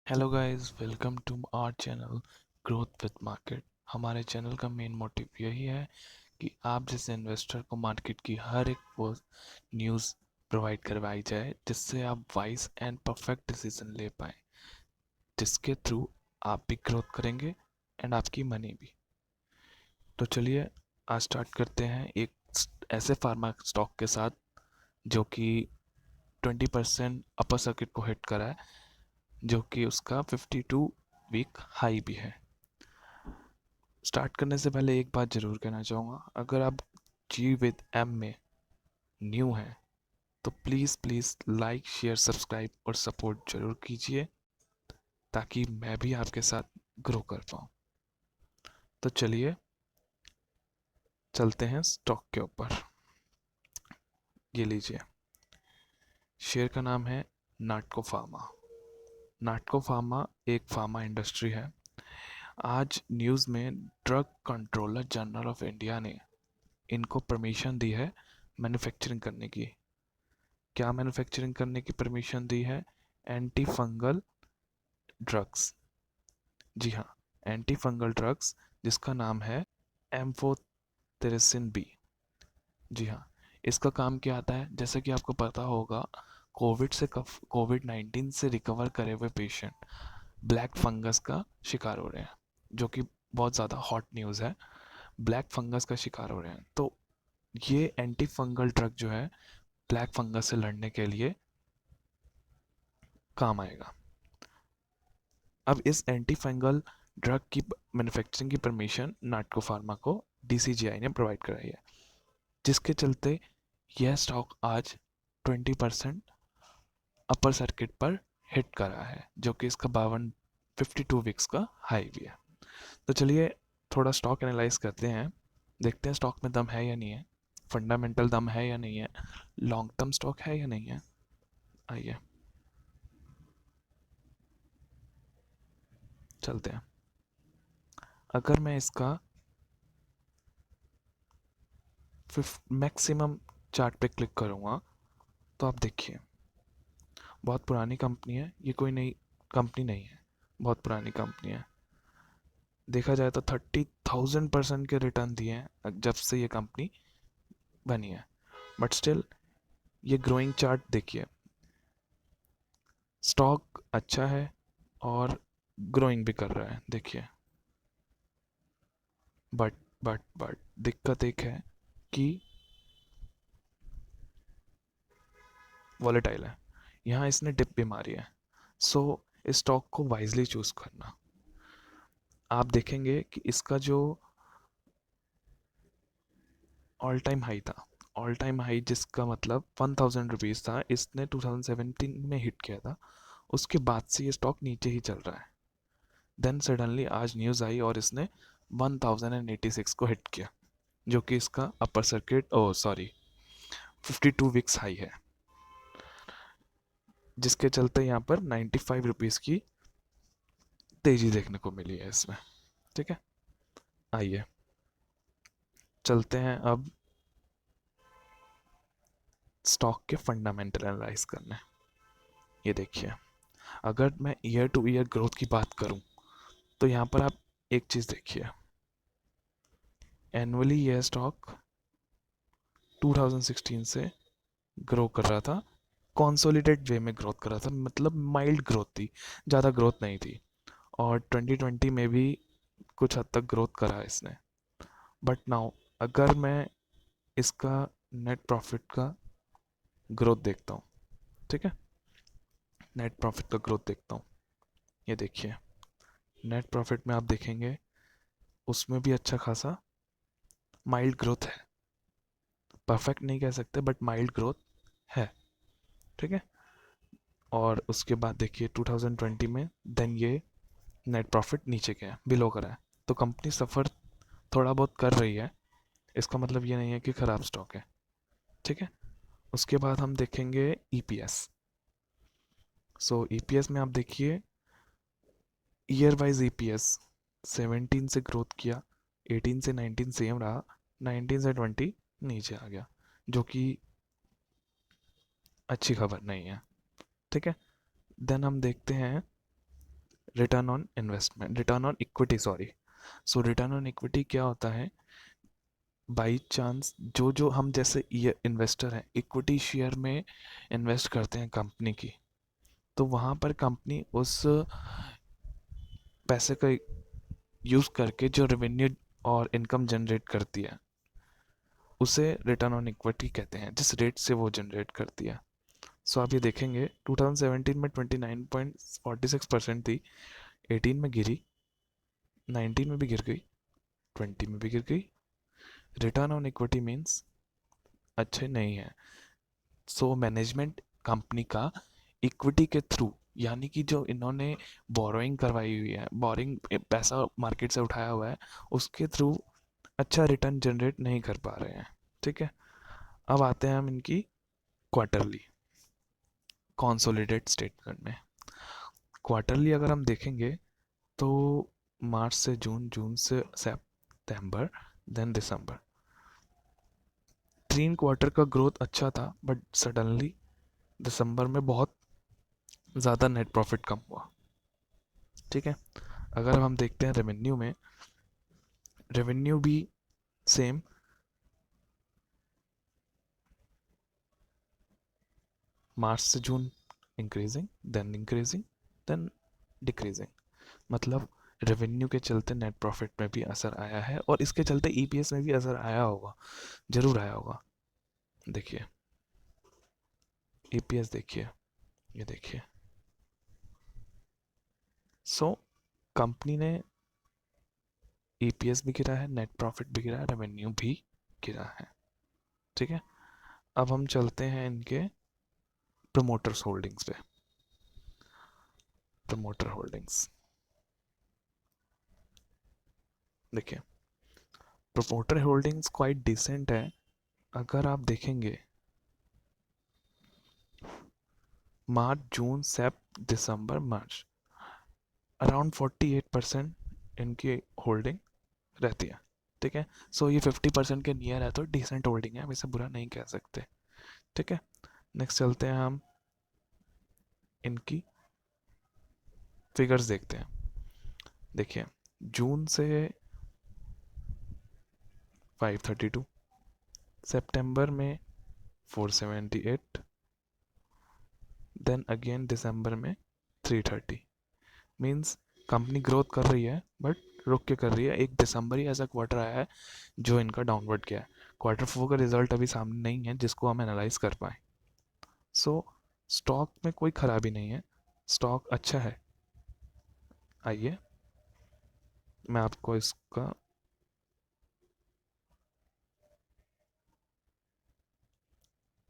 Hello guys, welcome to our channel growth with market. हमारे channel का main motive यही है कि आप जैसे इन्वेस्टर को मार्केट की हर एक वो न्यूज़ प्रोवाइड करवाई जाए जिससे आप वाइज एंड परफेक्ट डिसीजन ले पाएँ, जिसके थ्रू आप भी ग्रोथ करेंगे एंड आपकी मनी भी। तो चलिए आज स्टार्ट करते हैं एक ऐसे फार्मा स्टॉक के साथ जो कि 20% अपर सर्किट को हिट करा है, जो कि उसका 52 वीक हाई भी है। स्टार्ट करने से पहले एक बात ज़रूर कहना चाहूँगा, अगर आप जी विद एम में न्यू हैं तो please please like share subscribe और सपोर्ट ज़रूर कीजिए ताकि मैं भी आपके साथ ग्रो कर पाऊँ। तो चलिए चलते हैं स्टॉक के ऊपर। ये लीजिए, शेयर का नाम है नाटको फार्मा। नाटको फार्मा एक फार्मा इंडस्ट्री है। आज न्यूज़ में drug controller general of India ने इनको परमिशन दी है मैन्युफैक्चरिंग करने की। क्या मैन्युफैक्चरिंग करने की परमिशन दी है? Anti fungal drugs. जी हाँ, एंटी फंगल ड्रग्स जिसका नाम है एम्फोटेरिसिन बी। जी हाँ, इसका काम क्या आता है? जैसे कि आपको पता होगा, कोविड 19 से रिकवर करे हुए पेशेंट ब्लैक फंगस का शिकार हो रहे हैं, जो कि बहुत ज़्यादा हॉट न्यूज़ है। ब्लैक फंगस का शिकार हो रहे हैं, तो ये एंटी फंगल ड्रग जो है ब्लैक फंगस से लड़ने के लिए काम आएगा। अब इस एंटी फंगल ड्रग की मैन्युफैक्चरिंग की परमिशन नाटको फार्मा को डीसीजीआई ने प्रोवाइड कराई है, जिसके चलते यह स्टॉक आज 20% अपर सर्किट पर हिट करा है, जो कि इसका 52 वीक्स का हाई भी है। तो चलिए थोड़ा स्टॉक एनालाइज करते हैं, देखते हैं स्टॉक में दम है या नहीं है, फंडामेंटल दम है या नहीं है, लॉन्ग टर्म स्टॉक है या नहीं है। आइए चलते हैं। अगर मैं इसका मैक्सिमम चार्ट पे क्लिक करूँगा तो आप देखिए, बहुत पुरानी कंपनी है, ये कोई नई कंपनी नहीं है, बहुत पुरानी कंपनी है। देखा जाए तो 30,000% के रिटर्न दिए हैं जब से ये कंपनी बनी है, बट स्टिल ये ग्रोइंग चार्ट देखिए, स्टॉक अच्छा है और ग्रोइंग भी कर रहा है, देखिए। बट बट दिक्कत एक है कि वॉलेटाइल है, यहाँ इसने डिप भी मारी है। सो इस स्टॉक को वाइजली चूज करना। आप देखेंगे कि इसका जो ऑल टाइम हाई था, ऑल टाइम हाई जिसका मतलब 1000 रुपीज़ था, इसने 2017 में हिट किया था। उसके बाद से ये स्टॉक नीचे ही चल रहा है। देन सडनली आज न्यूज़ आई और इसने 1086 को हिट किया, जो कि इसका अपर सर्किट ओ सॉरी 52 वीक्स हाई है, जिसके चलते यहाँ पर 95 रुपीज़ की तेज़ी देखने को मिली है इसमें। ठीक है, आइए चलते हैं अब स्टॉक के फंडामेंटल एनालाइज करने। ये देखिए, अगर मैं ईयर टू ईयर ग्रोथ की बात करूं तो यहाँ पर आप एक चीज़ देखिए, एनुअली यह स्टॉक 2016 से ग्रो कर रहा था, कॉन्सोलिडेट वे में ग्रोथ कर रहा था, मतलब माइल्ड ग्रोथ थी, ज़्यादा ग्रोथ नहीं थी। और 2020 में भी कुछ हद तक ग्रोथ करा है इसने। बट नाउ अगर मैं इसका नेट प्रॉफिट का ग्रोथ देखता हूँ, ठीक है, नेट प्रॉफिट का ग्रोथ देखता हूँ, ये देखिए, नेट प्रॉफिट में आप देखेंगे उसमें भी अच्छा खासा माइल्ड ग्रोथ है, परफेक्ट नहीं कह सकते बट माइल्ड ग्रोथ है। ठीक है, और उसके बाद देखिए 2020 में देन ये नेट प्रॉफिट नीचे गया, बिलो करा है। तो कंपनी सफ़र थोड़ा बहुत कर रही है, इसका मतलब ये नहीं है कि ख़राब स्टॉक है। ठीक है, उसके बाद हम देखेंगे ईपीएस। सो ईपीएस में आप देखिए, ईयर वाइज ईपीएस 17 से ग्रोथ किया, 18 से 19 सेम रहा, 19 से 20 नीचे आ गया, जो कि अच्छी खबर नहीं है। ठीक है, देन हम देखते हैं return on investment, return on equity, sorry. So return on equity क्या होता है? बाई चांस जो जो हम जैसे ये इन्वेस्टर हैं, इक्विटी शेयर में इन्वेस्ट करते हैं कंपनी की, तो वहाँ पर कंपनी उस पैसे का यूज़ करके जो रेवेन्यू और इनकम जनरेट करती है, उसे रिटर्न ऑन इक्विटी कहते हैं, जिस रेट से वो जनरेट करती है। सो आप ये देखेंगे 2017 में 29.46% थी, 18 में गिरी, 19 में भी गिर गई, 20 में भी गिर गई। रिटर्न ऑन इक्विटी मीन्स अच्छे नहीं है। सो मैनेजमेंट कंपनी का इक्विटी के थ्रू, यानी कि जो इन्होंने बोरोइंग करवाई हुई है, बोरिंग पैसा मार्केट से उठाया हुआ है, उसके थ्रू अच्छा रिटर्न जनरेट नहीं कर पा रहे हैं। ठीक है, अब आते हैं हम इनकी क्वार्टरली कॉन्सोलिडेट स्टेटमेंट में। क्वार्टरली अगर हम देखेंगे तो मार्च से जून, जून से सितंबर, देन दिसंबर, 3 क्वार्टर का ग्रोथ अच्छा था, बट सडनली दिसंबर में बहुत ज़्यादा नेट प्रॉफिट कम हुआ। ठीक है, अगर हम देखते हैं रेवेन्यू में, रेवेन्यू भी सेम, मार्च से जून इंक्रीजिंग, देन डिक्रीजिंग। मतलब रेवेन्यू के चलते नेट प्रॉफिट में भी असर आया है, और इसके चलते ईपीएस में भी असर आया होगा, जरूर आया होगा। देखिए ईपीएस, देखिए ये देखिए। सो कंपनी ने ईपीएस भी गिरा है, नेट प्रॉफिट भी गिरा है, रेवेन्यू भी गिरा है। ठीक है, अब हम चलते हैं इनके प्रमोटर्स होल्डिंग्स पे। प्रमोटर होल्डिंग्स देखिए, प्रमोटर होल्डिंग्स क्वाइट डिसेंट है। अगर आप देखेंगे मार्च, जून, सेप, दिसंबर, मार्च, अराउंड 48% इनकी होल्डिंग रहती है। ठीक है, सो ये 50% के नियर है, तो डिसेंट होल्डिंग है, हम इसे बुरा नहीं कह सकते। ठीक है, नेक्स्ट चलते हैं हम इनकी फिगर्स देखते हैं। देखिए जून से 532, सितंबर में 478, देन अगेन दिसंबर में 330। मीन्स कंपनी ग्रोथ कर रही है, बट रुक के कर रही है। एक दिसंबर ही ऐसा क्वार्टर आया है जो इनका डाउनवर्ड गया है। Q4 का रिजल्ट अभी सामने नहीं है जिसको हम एनालाइज कर पाए। सो स्टॉक में कोई खराबी नहीं है, स्टॉक अच्छा है। आइए मैं आपको इसका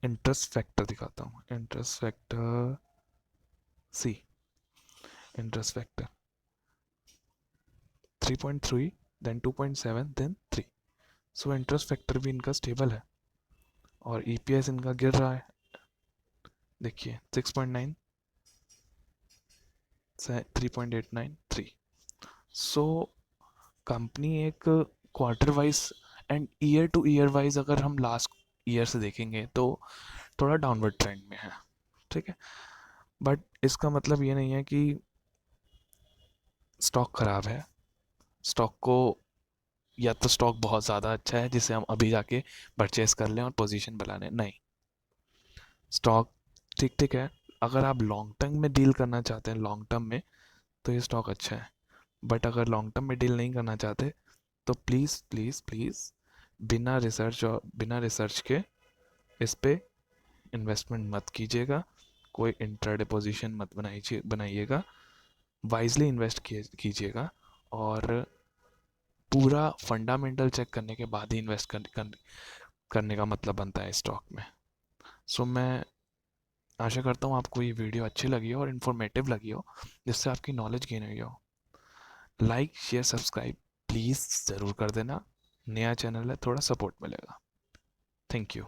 इंटरेस्ट फैक्टर दिखाता हूँ। Interest factor C, interest factor 3.3, then 2.7, then 3। So interest factor भी इनका स्टेबल है, और ईपीएस इनका गिर रहा है। देखिए 6.9 से 3.89, 3। सो कंपनी एक quarter wise and year two year wise, अगर हम लास्ट ईयर से देखेंगे तो थोड़ा डाउनवर्ड ट्रेंड में है। ठीक है, बट इसका मतलब ये नहीं है कि स्टॉक खराब है। स्टॉक को, या तो स्टॉक बहुत ज़्यादा अच्छा है जिसे हम अभी जाके परचेस कर लें और पोजीशन बना लें, नहीं। स्टॉक ठीक ठीक है, अगर आप लॉन्ग टर्म में डील करना चाहते हैं, लॉन्ग टर्म में, तो ये स्टॉक अच्छा है। बट अगर लॉन्ग टर्म में डील नहीं करना चाहते, तो प्लीज़ प्लीज़ प्लीज़ बिना रिसर्च और बिना रिसर्च के इस पे इन्वेस्टमेंट मत कीजिएगा। कोई इंट्राडे पोजीशन मत बनाइएगा। वाइजली इन्वेस्ट कीजिएगा, और पूरा फंडामेंटल चेक करने के बाद ही इन्वेस्ट करने का मतलब बनता है स्टॉक में। सो मैं आशा करता हूँ आपको ये वीडियो अच्छी लगी हो और इन्फॉर्मेटिव लगी हो, जिससे आपकी नॉलेज गेन हुई हो। लाइक शेयर सब्सक्राइब प्लीज़ ज़रूर कर देना। नया चैनल है, थोड़ा सपोर्ट मिलेगा। Thank you.